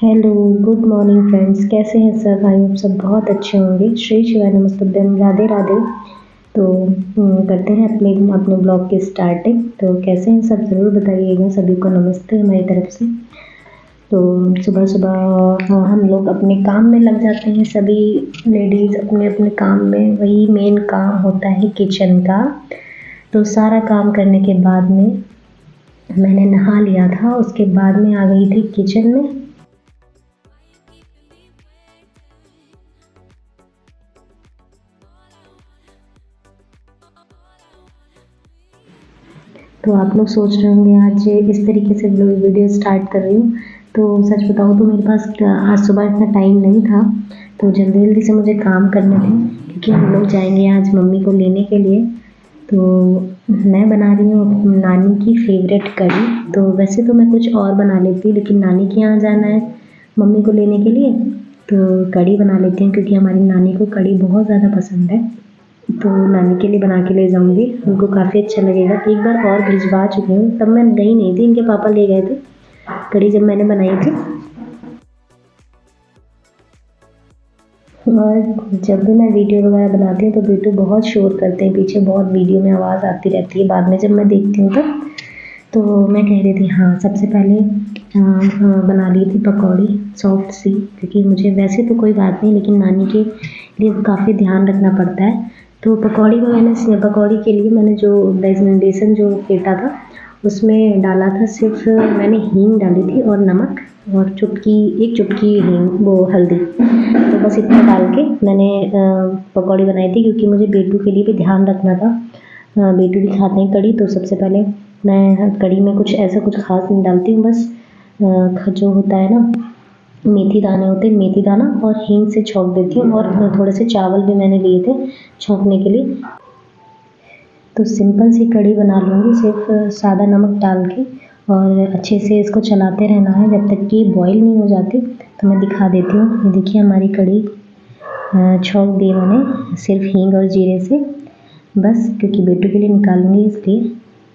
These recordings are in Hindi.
Hello, good morning friends. कैसे हैं सब? आई होप सब बहुत अच्छे होंगे। श्री शिवाय नमस्तुभ्यम, राधे राधे। तो करते हैं अपने अपने ब्लॉग की स्टार्टिंग। तो कैसे हैं सब, ज़रूर बताइएगा। सभी को नमस्ते हमारी तरफ से। तो सुबह सुबह हम लोग अपने काम में लग जाते हैं। सभी लेडीज़ अपने अपने काम में, वही मेन काम होता है किचन का। तो सारा काम करने के बाद में मैंने नहा लिया था, उसके बाद में आ गई थी किचन में। तो आप लोग सोच रहे होंगे आज इस तरीके से वीडियो स्टार्ट कर रही हूँ। तो सच बताऊँ तो मेरे पास आज सुबह इतना टाइम नहीं था, तो जल्दी जल्दी से मुझे काम करने थे, क्योंकि हम लोग जाएंगे आज मम्मी को लेने के लिए। तो मैं बना रही हूँ नानी की फेवरेट कढ़ी। तो वैसे तो मैं कुछ और बना लेती, लेकिन नानी के यहाँ जाना है मम्मी को लेने के लिए, तो कढ़ी बना लेती हूँ, क्योंकि हमारी नानी को कढ़ी बहुत ज़्यादा पसंद है। तो नानी के लिए बना के ले जाऊँगी, उनको काफ़ी अच्छा लगेगा। एक बार और भिजवा चुकी हूँ, तब मैं गई नहीं थी, इनके पापा ले गए थे कढ़ी जब मैंने बनाई थी। और जब भी मैं वीडियो वगैरह बनाती हूँ तो बेटू बहुत शोर करते हैं पीछे, बहुत वीडियो में आवाज़ आती रहती है। बाद में जब मैं देखती हूँ तब, तो मैं कह रही थी हाँ, सबसे पहले बना ली थी पकौड़ी सॉफ्ट सी, क्योंकि मुझे वैसे तो कोई बात नहीं, लेकिन नानी के लिए काफ़ी ध्यान रखना पड़ता है। तो पकौड़ी के लिए मैंने जो बेसन जो फेंटा था, उसमें डाला था सिर्फ मैंने हींग डाली थी और नमक, और एक चुटकी हींग वो हल्दी। तो बस इतना डाल के मैंने पकौड़ी बनाई थी, क्योंकि मुझे बेटू के लिए भी ध्यान रखना था। बेटू भी खाते हैं कढ़ी, तो सबसे पहले मैं कढ़ी में कुछ ख़ास नहीं डालती हूँ। बस जो होता है ना, मेथी दाने होते हैं, मेथी दाना और हींग से छौंक देती हूँ, और थोड़े से चावल भी मैंने लिए थे छौंकने के लिए। तो सिंपल सी कढ़ी बना लूँगी, सिर्फ सादा नमक डाल के, और अच्छे से इसको चलाते रहना है जब तक कि बॉईल नहीं हो जाती। तो मैं दिखा देती हूँ, ये देखिए हमारी कढ़ी छौंक दी मैंने सिर्फ हींग और जीरे से, बस क्योंकि बेटू के लिए निकालूंगी इसलिए।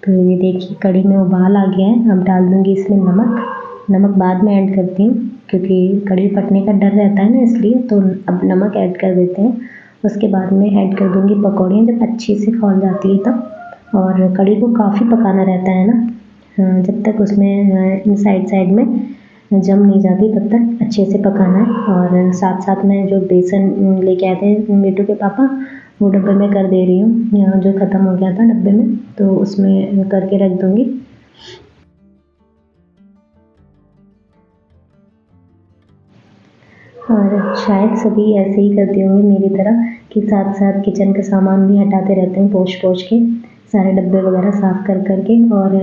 तो ये देखिए कढ़ी में उबाल आ गया है। अब डाल दूँगी इसमें नमक बाद में ऐड करती हूँ, क्योंकि कढ़ी फटने का डर रहता है ना, इसलिए। तो अब नमक ऐड कर देते हैं। उसके बाद में ऐड कर दूँगी पकौड़ियाँ, जब अच्छे से खौल जाती है तब। और कढ़ी को काफ़ी पकाना रहता है ना, जब तक उसमें इन साइड में जम नहीं जाती तब तक अच्छे से पकाना है। और साथ साथ में जो बेसन लेके आए थे बेटू के पापा, वो डब्बे में कर दे रही हूँ, जो ख़त्म हो गया था डब्बे में, तो उसमें करके रख दूँगी। और शायद सभी ऐसे ही करते होंगे मेरी तरह, कि साथ साथ किचन का सामान भी हटाते रहते हैं, पोंछ के सारे डब्बे वगैरह साफ़ कर के। और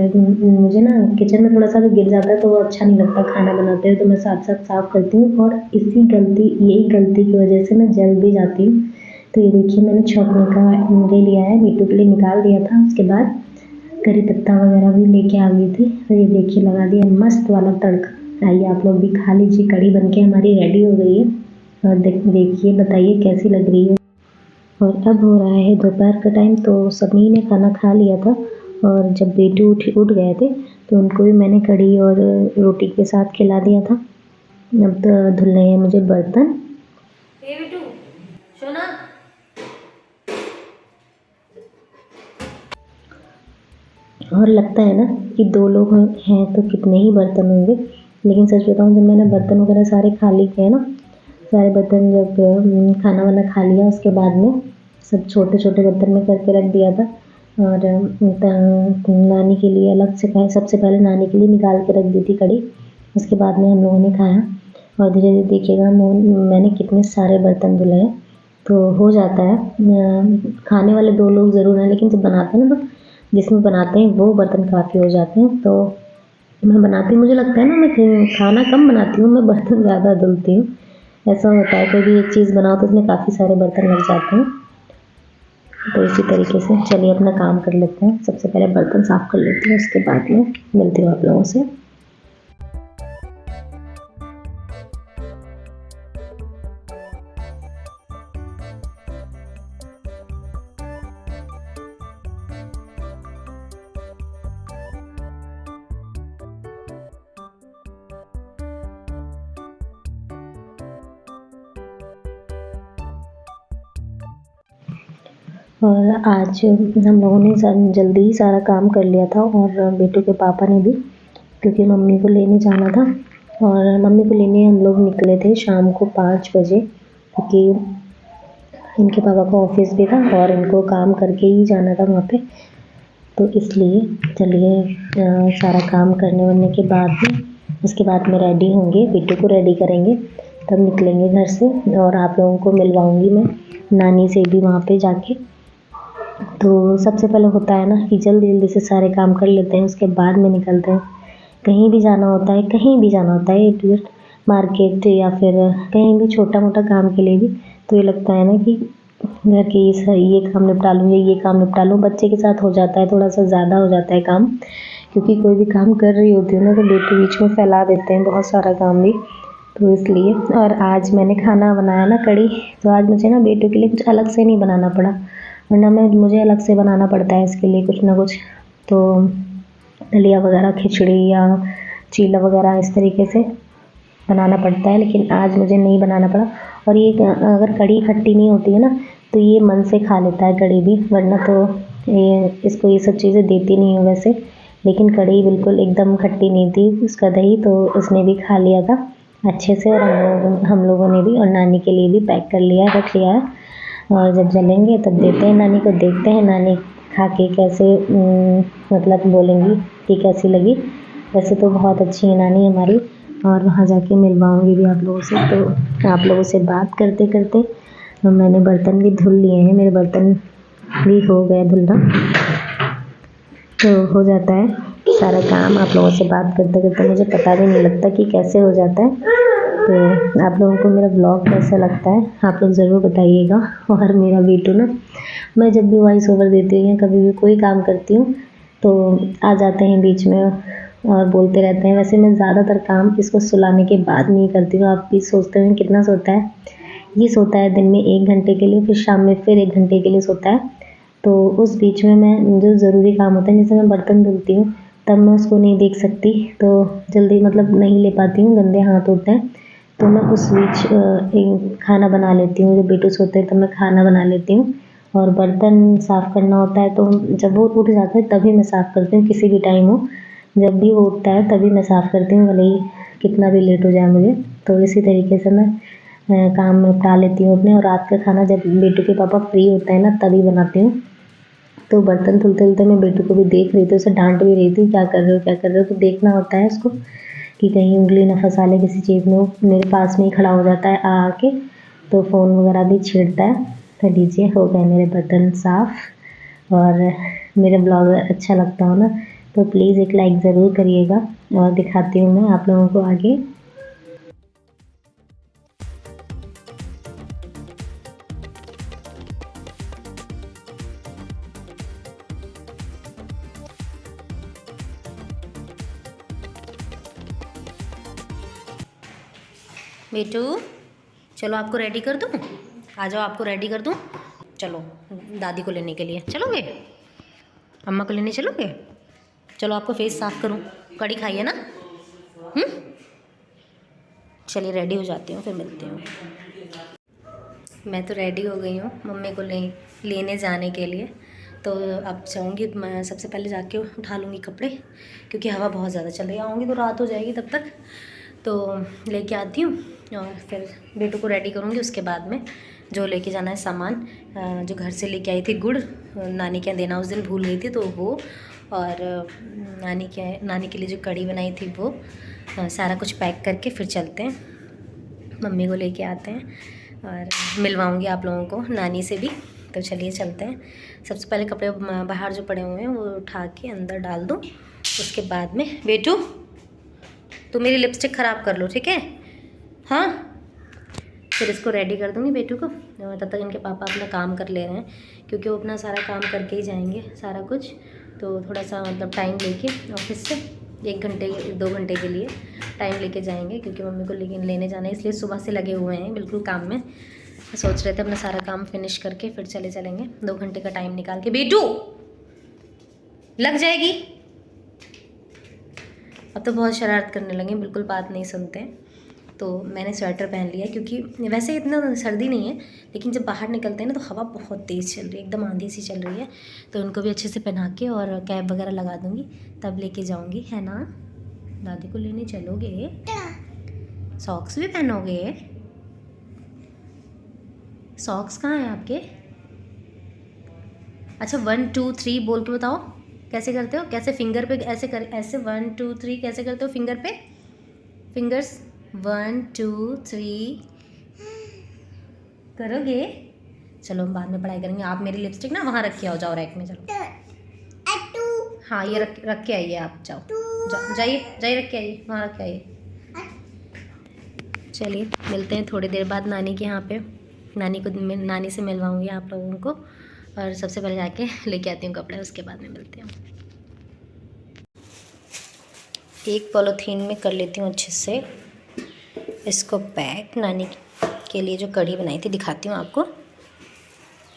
मुझे ना किचन में थोड़ा सा भी गिर जाता है तो वो अच्छा नहीं लगता खाना बनाते हुए, तो मैं साथ साथ साफ़ करती हूँ। और यही गलती की वजह से मैं जल भी जाती हूँ। तो ये देखिए मैंने छौंकने का ले लिया है, बेटू के लिए निकाल दिया था। उसके बाद करी पत्ता वगैरह भी लेके आ गई थी, तो ये देखिए लगा दिया मस्त वाला तड़का। आइए आप लोग भी खा लीजिए, कढ़ी बनके हमारी रेडी हो गई है। और देखिए बताइए कैसी लग रही है। और अब हो रहा है दोपहर का टाइम, तो सभी ने खाना खा लिया था। और जब बेटू उठ गए थे, तो उनको भी मैंने कढ़ी और रोटी के साथ खिला दिया था। अब तो धुलने हैं मुझे बर्तन। ए बिटू सोना। और लगता है ना कि 2 लोग हैं तो कितने ही बर्तन होंगे, लेकिन सच बताऊँ जब मैंने बर्तन वगैरह सारे खाली किए ना, सारे बर्तन जब खाना वाना खा लिया, उसके बाद में सब छोटे-छोटे बर्तन में करके रख दिया था। और नानी के लिए अलग से सबसे पहले नानी के लिए निकाल के रख दी थी कढ़ी, उसके बाद में हम लोगों ने खाया। और धीरे-धीरे देखिएगा मैंने कितने सारे बर्तन धुले हैं। तो हो जाता है, खाने वाले 2 लोग ज़रूर हैं, लेकिन जब बनाते हैं ना, तो जिसमें बनाते हैं वो बर्तन काफ़ी हो जाते हैं। तो मैं बनाती हूँ, मुझे लगता है ना मैं खाना कम बनाती हूँ, मैं बर्तन ज़्यादा धुलती हूँ। ऐसा होता है, कोई भी एक चीज़ बनाओ तो उसमें काफ़ी सारे बर्तन लग जाते हैं। तो इसी तरीके से चलिए अपना काम कर लेते हैं। सबसे पहले बर्तन साफ़ कर लेती हूँ, उसके बाद में मिलती हूँ आप लोगों से। और आज हम लोगों ने जल्दी ही सारा काम कर लिया था और बेटू के पापा ने भी, क्योंकि मम्मी को लेने जाना था। और मम्मी को लेने हम लोग निकले थे शाम को 5 बजे, क्योंकि इनके पापा का ऑफिस भी था और इनको काम करके ही जाना था वहाँ पे। तो इसलिए चलिए सारा काम करने वरने के बाद में उसके बाद में रेडी होंगे, बेटू को रेडी करेंगे, तब निकलेंगे घर से। और आप लोगों को मिलवाऊंगी मैं नानी से भी वहाँ पे जाके। तो सबसे पहले होता है ना कि जल्दी जल्दी से सारे काम कर लेते हैं, उसके बाद में निकलते हैं। कहीं भी जाना होता है, कहीं भी जाना होता है, टूर मार्केट या फिर कहीं भी छोटा मोटा काम के लिए भी, तो ये लगता है ना कि घर के ये काम निपटा लूँ, ये काम निपटा लूँ। बच्चे के साथ हो जाता है, थोड़ा सा ज़्यादा हो जाता है काम, क्योंकि कोई भी काम कर रही होती हूँ ना तो बेटे बीच में फैला देते हैं बहुत सारा काम भी, तो इसलिए। और आज मैंने खाना बनाया ना कढ़ी, तो आज मुझे ना बेटे के लिए कुछ अलग से नहीं बनाना पड़ा, वरना मुझे अलग से बनाना पड़ता है इसके लिए कुछ ना कुछ। तो दलिया वगैरह, खिचड़ी या चीला वगैरह इस तरीके से बनाना पड़ता है, लेकिन आज मुझे नहीं बनाना पड़ा। और ये अगर कढ़ी खट्टी नहीं होती है ना तो ये मन से खा लेता है कढ़ी भी, वरना तो इसको ये सब चीज़ें देती नहीं हूँ वैसे। लेकिन कढ़ी बिल्कुल एकदम खट्टी नहीं थी उसका दही, तो उसने भी खा लिया था अच्छे से। और हम लोगों ने भी, और नानी के लिए भी पैक कर लिया, रख लिया है। और जब चलेंगे तब देते हैं नानी को, देखते हैं नानी खा के कैसे मतलब बोलेंगी कि कैसी लगी। वैसे तो बहुत अच्छी है नानी हमारी, और वहाँ जाके मिलवाऊंगी भी आप लोगों से। तो आप लोगों से बात करते करते मैंने बर्तन भी धुल लिए हैं, मेरे बर्तन भी हो गया धुलना, तो हो जाता है सारा काम। आप लोगों से बात करते करते मुझे पता भी नहीं लगता कि कैसे हो जाता है। तो आप लोगों को मेरा ब्लॉग कैसा लगता है आप लोग ज़रूर बताइएगा। और मेरा बेटू ना, मैं जब भी वॉइस ओवर देती हूँ या कभी भी कोई काम करती हूँ तो आ जाते हैं बीच में और बोलते रहते हैं। वैसे मैं ज़्यादातर काम इसको सुलाने के बाद नहीं करती हूँ। आप भी सोचते हैं कितना सोता है, ये सोता है दिन में 1 घंटे के लिए, फिर शाम में फिर 1 घंटे के लिए सोता है। तो उस बीच में मैं जो ज़रूरी काम होता है, जैसे मैं बर्तन धुलती हूँ तब मैं उसको नहीं देख सकती, तो जल्दी मतलब नहीं ले पाती हूँ, गंदे हाथ होते हैं। तो मैं उस बीच खाना बना लेती हूँ, जब बेटू सोते हैं तब मैं खाना बना लेती हूँ। और बर्तन साफ़ करना होता है तो जब वो उठ जाता है तभी मैं साफ़ करती हूँ, किसी भी टाइम हो, जब भी वो उठता है तभी मैं साफ़ करती हूँ, भले ही कितना भी लेट हो जाए मुझे। तो इसी तरीके से मैं काम निपटा लेती हूँ अपने। और रात का खाना जब बेटू के पापा फ्री होते हैं ना तभी बनाती हूँ। तो बर्तन धुलते-धुलते मैं बेटू को भी देख रही थी, उसे डाँट भी रही थी, क्या कर रहे हो, क्या कर रहे हो? तो देखना होता है उसको कि कहीं उँगली ना फँसा ले किसी चीज़ में। वो मेरे पास में ही खड़ा हो जाता है आके, तो फ़ोन वगैरह भी छेड़ता है। तो लीजिए, हो गए मेरे बर्तन साफ़। और मेरा ब्लॉग अच्छा लगता हो ना तो प्लीज़ एक लाइक ज़रूर करिएगा। और दिखाती हूँ मैं आप लोगों को आगे। बेटू चलो आपको रेडी कर दूँ, आ जाओ आपको रेडी कर दूँ। चलो दादी को लेने के लिए चलोगे, अम्मा को लेने चलोगे? चलो आपको फेस साफ़ करूँ, कड़ी खाइए ना। चलिए रेडी हो जाती हूँ, फिर मिलती हूँ। मैं तो रेडी हो गई हूँ मम्मी को लेने जाने के लिए। तो अब जाऊँगी, मैं सबसे पहले जाके उठा लूँगी कपड़े, क्योंकि हवा बहुत ज़्यादा चल रही है। आऊँगी तो रात हो जाएगी तब तक, तो लेके आती हूँ और फिर बेटू को रेडी करूँगी। उसके बाद में जो लेके जाना है सामान, जो घर से लेके आई थी गुड़, नानी के यहाँ देना उस दिन भूल गई थी, तो वो, और नानी के लिए जो कढ़ी बनाई थी वो, सारा कुछ पैक करके फिर चलते हैं, मम्मी को लेके आते हैं और मिलवाऊंगी आप लोगों को नानी से भी। तो चलिए चलते हैं। सबसे पहले कपड़े बाहर जो पड़े हुए हैं वो उठा के अंदर डाल दूँ, उसके बाद में बेटू तो मेरी लिपस्टिक ख़राब कर लो, ठीक है? हाँ, फिर इसको रेडी कर दूँगी बेटू को। तब तक इनके पापा अपना काम कर ले रहे हैं, क्योंकि वो अपना सारा काम करके ही जाएंगे सारा कुछ। तो थोड़ा सा मतलब टाइम लेके ऑफिस से 1 घंटे 2 घंटे के लिए टाइम लेके जाएंगे, क्योंकि मम्मी को लेने जाना है, इसलिए सुबह से लगे हुए हैं बिल्कुल काम में। सोच रहे थे अपना सारा काम फिनिश करके फिर चलेंगे, 2 घंटे का टाइम निकाल के। बेटू लग जाएगी। अब तो बहुत शरारत करने लगे, बिल्कुल बात नहीं सुनते हैं। तो मैंने स्वेटर पहन लिया क्योंकि वैसे इतना सर्दी नहीं है, लेकिन जब बाहर निकलते हैं ना तो हवा बहुत तेज़ चल रही है, एकदम आंधी सी चल रही है। तो उनको भी अच्छे से पहना के और कैप वगैरह लगा दूँगी, तब लेके जाऊँगी, है ना। दादी को लेने चलोगे? सॉक्स भी पहनोगे? सॉक्स कहाँ हैं आपके? अच्छा 1 2 3 बोल के बताओ कैसे करते हो, कैसे फिंगर पे ऐसे कर, ऐसे 1 2 3 कैसे करते हो फिंगर पे? फिंगर्स 1 2 3 करोगे? चलो हम बाद में पढ़ाई करेंगे। आप मेरी लिपस्टिक ना वहाँ रख के आओ, जाओ रैक में, चलो। हाँ ये रख के आइए आप, जाओ जाइए जाइए रख के आइए, वहाँ रख के आइए। चलिए मिलते हैं थोड़ी देर बाद नानी के यहाँ पे। नानी से मिलवाऊँगी आप लोगों को, और सबसे पहले जाके लेके आती हूँ कपड़े, उसके बाद में मिलती हूँ। एक पॉलीथीन में कर लेती हूँ अच्छे से इसको पैक। नानी के लिए जो कढ़ी बनाई थी दिखाती हूँ आपको,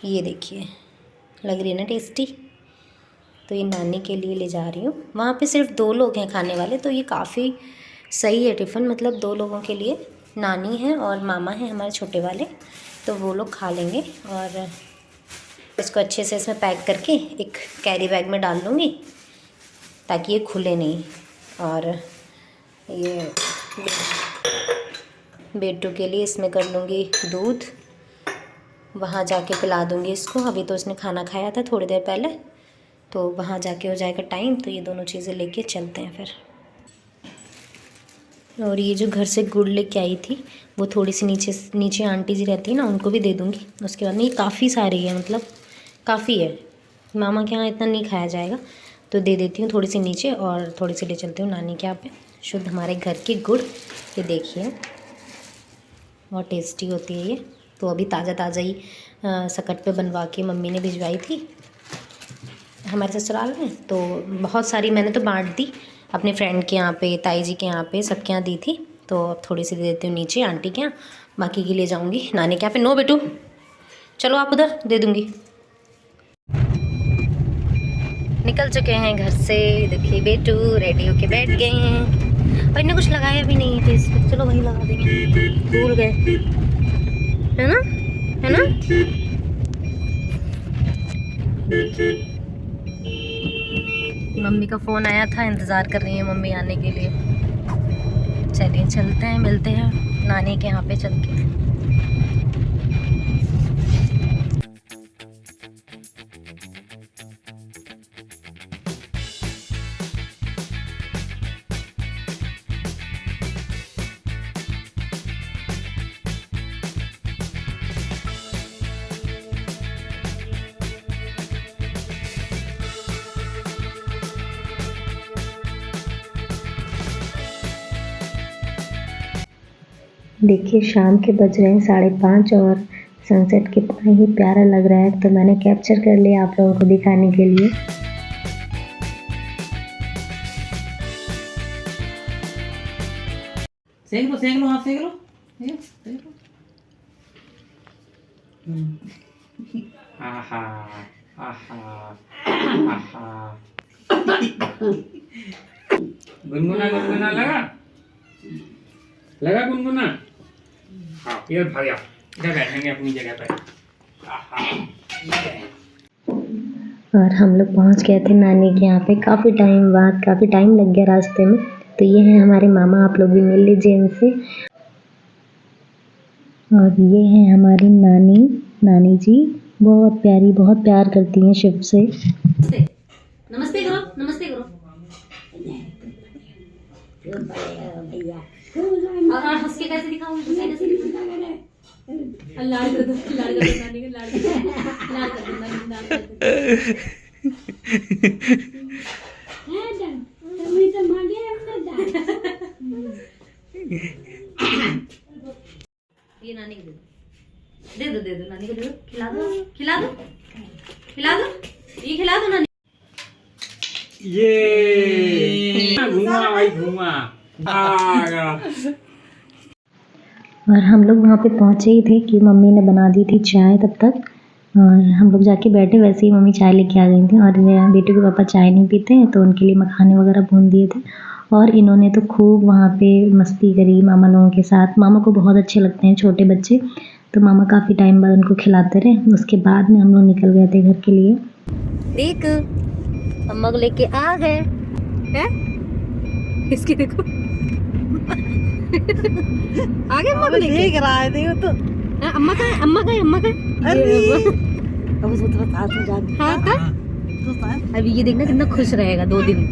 ये देखिए लग रही है ना टेस्टी। तो ये नानी के लिए ले जा रही हूँ। वहाँ पे सिर्फ 2 लोग हैं खाने वाले, तो ये काफ़ी सही है टिफ़िन, मतलब 2 लोगों के लिए। नानी है और मामा हैं हमारे छोटे वाले, तो वो लोग खा लेंगे। और इसको अच्छे से इसमें पैक करके एक कैरी बैग में डाल लूँगी ताकि ये खुले नहीं। और ये बेटू के लिए इसमें कर लूँगी दूध, वहाँ जाके पिला दूँगी इसको। अभी तो इसने खाना खाया था थोड़ी देर पहले, तो वहाँ जाके हो जाएगा टाइम, तो ये दोनों चीज़ें लेके चलते हैं फिर। और ये जो घर से गुड़ लेके आई थी वो थोड़ी सी नीचे आंटी जी रहती है ना, उनको भी दे दूँगी। उसके बाद में ये काफ़ी सारी है, मतलब काफ़ी है, मामा के यहाँ इतना नहीं खाया जाएगा, तो दे देती हूँ थोड़ी सी नीचे और थोड़ी सी ले चलती हूँ नानी के यहाँ पे। शुद्ध हमारे घर की गुड़, ये देखिए बहुत टेस्टी होती है ये। तो अभी ताज़ा ही सकट पे बनवा के मम्मी ने भिजवाई थी हमारे ससुराल में, तो बहुत सारी मैंने तो बांट दी अपने फ्रेंड के यहाँ पे, ताई जी के यहाँ पे, सबके यहाँ दी थी। तो अब थोड़ी सी दे देती हूँ नीचे आंटी के यहाँ, बाकी की ले जाऊँगी नानी के यहाँ पे। नो बेटू चलो आप उधर, दे दूँगी। निकल चुके हैं घर से, देखिए बेटू रेडी होके बैठ गए हैं, और इन्हें कुछ लगाया भी नहीं है फेस पे। चलो वही लगा देंगे, भूल गए, है ना, है ना। मम्मी का फ़ोन आया था, इंतज़ार कर रही है मम्मी आने के लिए। चलिए चलते हैं, मिलते हैं नानी के यहाँ पे चल के। देखिए शाम के बज रहे हैं 5:30 और सनसेट कितना ही प्यारा लग रहा है, तो मैंने कैप्चर कर लिया आप लोगों को दिखाने के लिए। सेक लो, हाँ सेक लो। आहा आहा आहा। गुनगुना लगा गुनगुना। हाँ इधर भाग जा, इधर बैठेंगे अपनी जगह पे। और हम लोग पहुंच गए थे नानी के यहाँ पे काफ़ी टाइम बाद, काफ़ी टाइम लग गया रास्ते में। तो ये हैं हमारे मामा, आप लोग भी मिल लीजिए इनसे। और ये हैं हमारी नानी जी, बहुत प्यारी, बहुत प्यार करती हैं शिव से। नमस्ते करो, नमस्ते करो। और हंस के कैसे दिखाऊं, कैसे लाड कर दो नानी को, लाड कर दो ये नानी को दे दो नानी को दे दो, खिला दो ये खिला दो नानी। ये घुमा भाई घुमा। और हम लोग वहाँ पे पहुँचे ही थे कि मम्मी ने बना दी थी चाय तब तक, और हम लोग जाके बैठे, वैसे ही मम्मी चाय लेके आ गई थी। और मेरा बेटे के पापा चाय नहीं पीते हैं, तो उनके लिए मखाने वगैरह भून दिए थे। और इन्होंने तो खूब वहाँ पे मस्ती करी मामा लोगों के साथ। मामा को बहुत अच्छे लगते हैं छोटे बच्चे, तो मामा काफ़ी टाइम बाद उनको खिलाते रहे। उसके बाद में हम लोग निकल गए थे घर के लिए। देख अम्मा को लेके आ गए हैं, इसकी देखो आगे अम्मा को लेके देख रहा है, देखो तो। हाँ, अम्मा का है, अम्मा का है, अम्मा का है। अरे! ये अम्मा। अब उसको थोड़ा साथ में जा। हाँ का तो साथ। अभी ये देखना कितना खुश रहेगा 2 दिन।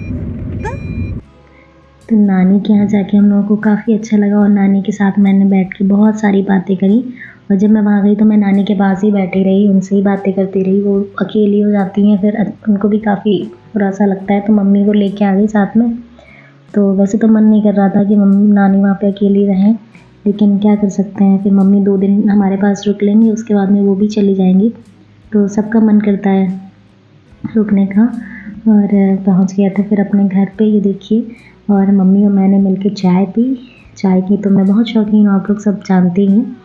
तो नानी के यहाँ जाके हम लोगों को काफ़ी अच्छा लगा और नानी के साथ मैंने बैठ के बहुत सारी बातें करी। और जब मैं वहाँ गई तो मैं नानी के पास ही बैठी रही, उनसे ही बातें करती रही। वो अकेली हो जाती हैं, फिर उनको भी काफ़ी बुरा सा लगता है, तो मम्मी को लेके आ गई साथ में। तो वैसे तो मन नहीं कर रहा था कि नानी वहाँ पे अकेली रहें, लेकिन क्या कर सकते हैं। फिर मम्मी 2 दिन हमारे पास रुक लेंगी, उसके बाद में वो भी चली जाएंगी। तो सबका मन करता है रुकने का। और पहुँच गया था फिर अपने घर पे, ये देखिए। और मम्मी और मैंने मिलके चाय पी। चाय की तो मैं बहुत शौकीन हूँ, आप लोग सब जानते ही हैं।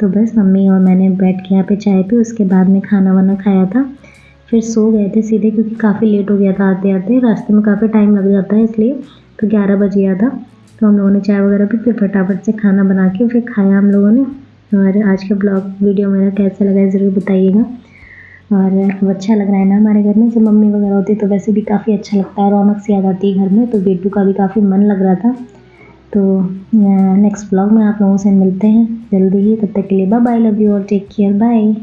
तो बस मम्मी और मैंने बैठ के यहाँ पे चाय पी, उसके बाद में खाना वाना खाया था। फिर सो गए थे सीधे, क्योंकि काफ़ी लेट हो गया था आते आते, रास्ते में काफ़ी टाइम लग जाता है इसलिए। तो 11 बज गया था, तो हम लोगों ने चाय वगैरह पी, फिर फटाफट से खाना बना के फिर खाया हम लोगों ने। और आज का ब्लॉग वीडियो मेरा कैसा लगा है ज़रूर बताइएगा। और अब अच्छा लग रहा है ना हमारे घर में, जब मम्मी वगैरह होती है तो वैसे भी काफ़ी अच्छा लगता है, रौनक सी आ जाती है घर में। तो बेटू का भी काफ़ी मन लग रहा था। तो नेक्स्ट ब्लॉग में आप लोगों से मिलते हैं जल्दी ही, तब तक के लिए बाय बाय, लव यू और टेक केयर, बाय।